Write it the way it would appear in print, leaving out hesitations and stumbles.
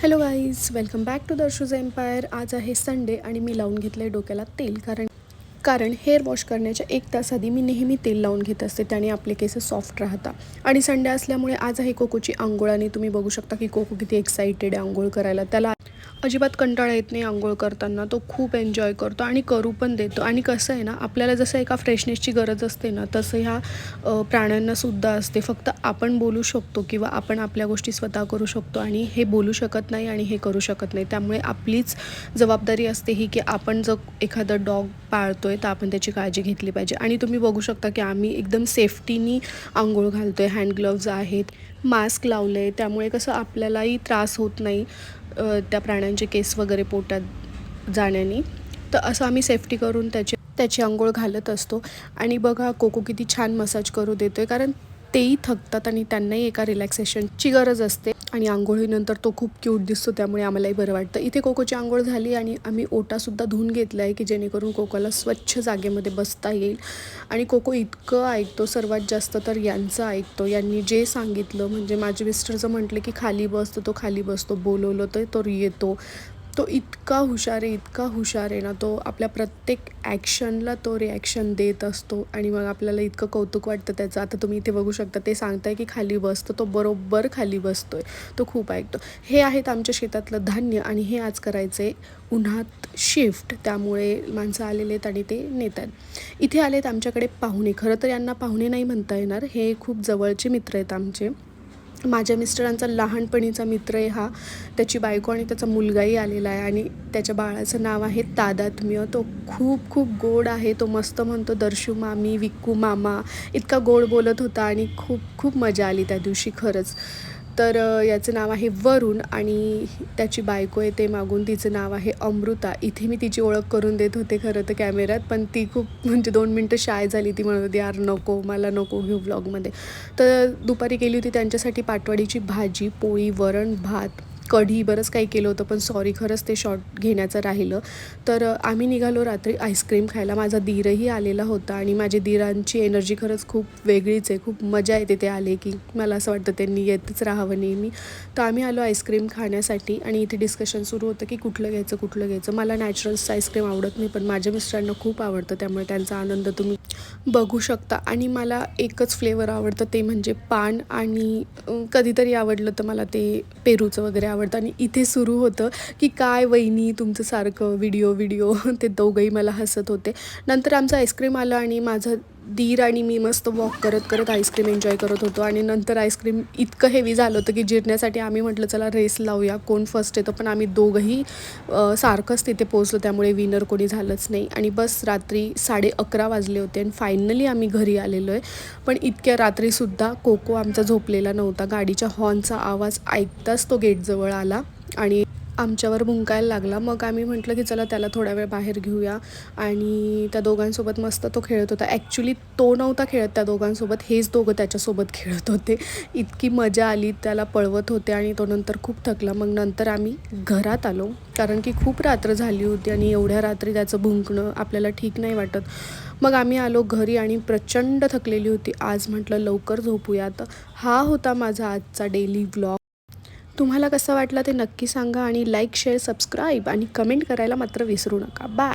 Hello guys, welcome back to Darshu's empire. आज आहे Sunday आणि मी लावून घेतलं आहे डोक्याला तेल. कारण हेअर वॉश करण्याच्या 1 तास आधी मी नेहमी तेल लावून घेत असते, त्याने आपले केस सॉफ्ट राहतात. आणि संडे असल्यामुळे आज आहे कोकोची आंघोळ आणि तुम्ही बघू शकता की कोको किती एक्साइटेड आहे आंघोळ करायला. त्याला अजिबात कंटाळा येत नाही आंघोळ करताना. तो खूप एन्जॉय करतो आणि करू पण देतो. आणि कसं आहे ना, आपल्याला जसं एका फ्रेशनेसची गरज असते ना, तसं ह्या प्राण्यांनासुद्धा असते. फक्त आपण बोलू शकतो किंवा आपण आपल्या गोष्टी स्वतः करू शकतो आणि हे बोलू शकत नाही आणि हे करू शकत नाही. त्यामुळे आपलीच जबाबदारी असते ही की आपण जर एखादं डॉग पाळतो आहे तर आपण त्याची काळजी घेतली पाहिजे. आणि तुम्ही बघू शकता की आम्ही एकदम सेफ्टीनी आंघोळ घालतो आहे. हँड ग्लोव्ज आहेत, मास्क लावलं आहे, त्यामुळे कसं आपल्यालाही त्रास होत नाही त्या प्राण्यांचे केस वगैरे पोटात जाण्याने. तर असं आम्ही सेफ्टी करून त्याची आंघोळ घालत असतो. आणि बघा कोको किती छान मसाज करू देतो आहे, कारण तेही थकतात आणि त्यांनाही एका रिलॅक्सेशनची गरज असते. आणि आंघोळीनंतर तो खूप क्यूट दिसतो, त्यामुळे आम्हालाही बरं वाटतं. इथे कोकोची आंघोळ झाली आणि आम्ही ओटासुद्धा धुवून घेतला आहे की जेणेकरून कोकोला स्वच्छ जागेमध्ये बसता येईल. आणि कोको इतकं ऐकतो, सर्वात जास्त तर यांचं ऐकतो. यांनी जे सांगितलं, म्हणजे माझे मिस्टर म्हटले की खाली बसतो तो खाली बसतो, बोलवलं तर तो येतो. तो इतका हुशार आहे, इतका हुशार आहे ना, तो आपल्या प्रत्येक ॲक्शनला तो रिॲक्शन देत असतो. आणि मग आपल्याला इतकं कौतुक वाटतं त्याचं. आता तुम्ही इथे बघू शकता, ते सांगताय की खाली बसतो, तो बरोबर खाली बसतो आहे. तो खूप ऐकतो. हे आहेत आमच्या शेतातलं धान्य आणि हे आज करायचं आहे उन्हात शिफ्ट, त्यामुळे माणसं आलेले आहेत आणि ते नेत आहेत. इथे आले आहेत आमच्याकडे पाहुणे. खरं तर यांना पाहुणे नाही म्हणता येणार, हे खूप जवळचे मित्र आहेत आमचे. माझ्या मिस्टरांचा लहानपणीचा मित्र आहे हा. त्याची बायको आणि त्याचा मुलगाही आलेला आहे आणि त्याच्या बाळाचं नाव आहे तादात्म्य. तो खूप खूप गोड आहे. तो मस्त म्हणतो दर्शू मामी, विक्कू मामा, इतका गोड बोलत होता आणि खूप खूप मजा आली त्या दिवशी खरंच. तर याचं नाव आहे वरुण आणि त्याची बायको आहे ते मागून, तिचं नाव आहे अमृता. इथे मी तिची ओळख करून देत होते खरं तर कॅमेऱ्यात, पण ती खूप म्हणजे 2 मिनटं शाय झाली. ती म्हणत होती यार नको, मला नको घेऊ व्लॉगमध्ये. तर दुपारी केली होती त्यांच्यासाठी पाटवडीची भाजी, पोळी, वरण, भात, कढी, बरंच काही केलं होतं. पण सॉरी, खरंच ते शॉर्ट घेण्याचं राहिलं. तर आम्ही निघालो रात्री आईस्क्रीम खायला. माझा दीरही आलेला होता आणि माझी दीरांची एनर्जी खरंच खूप वेगळीच आहे. खूप मजा येते ते आले की. मला असं वाटतं त्यांनी येतच राहावं नेहमी. तर आम्ही आलो आईस्क्रीम खाण्यासाठी आणि इथे डिस्कशन सुरू होतं की कुठलं घ्यायचं. मला नॅचरल्सचं आईस्क्रीम आवडत नाही, पण माझ्या मिस्टरांना खूप आवडतं, त्यामुळे त्यांचा आनंद तुम्ही बघू शकता. आणि मला एकच फ्लेवर आवडतं, ते म्हणजे पान. आणि कधीतरी आवडलं तर मला ते पेरूचं वगैरे आवडतं. आणि इथे सुरू होतं की काय वहिनी तुमचं सारखं व्हिडिओ ते दोघंही मला हसत होते. नंतर आमचं आईस्क्रीम आलं आणि माझं दीर आणि मी मस्त वॉक करत आईस्क्रीम एन्जॉय करत होतो. आणि नंतर आईस्क्रीम इतकं हेवी झालं होतं की जिरण्यासाठी आम्ही म्हटलं चला रेस लावूया, कोण फर्स्ट येतं. पण आम्ही दोघंही सारखंच तिथे पोहोचलो, त्यामुळे विनर कोणी झालंच नाही. आणि बस रात्री 11:30 वाजले होते आणि फायनली आम्ही घरी आलेलो आहे. पण इतक्या रात्रीसुद्धा कोको आमचा झोपलेला नव्हता. गाडीच्या हॉर्नचा आवाज ऐकताच तो गेटजवळ आला आणि आमच्यावर भुंकायला लागला. मग आम्ही म्हटलं की चला त्याला थोडा वेळ बाहेर घेऊया. आणि त्या दोघांसोबत मस्त तो खेळत होता. ॲक्च्युली तो नव्हता खेळत त्या दोघांसोबत, हेच दोघं त्याच्यासोबत खेळत होते. इतकी मजा आली, त्याला पळवत होते आणि तो नंतर खूप थकला. मग नंतर आम्ही घरात आलो, कारण की खूप रात्र झाली होती आणि एवढ्या रात्री त्याचं भुंकणं आपल्याला ठीक नाही वाटत. मग आम्ही आलो घरी आणि प्रचंड थकलेली होती. आज म्हटलं लवकर झोपूयात. हा होता माझा आजचा डेली व्लॉग. तुम्हाला कसं वाटलं ते नक्की सांगा आणि लाईक, शेअर, सबस्क्राईब आणि कमेंट करायला मात्र विसरू नका. बाय.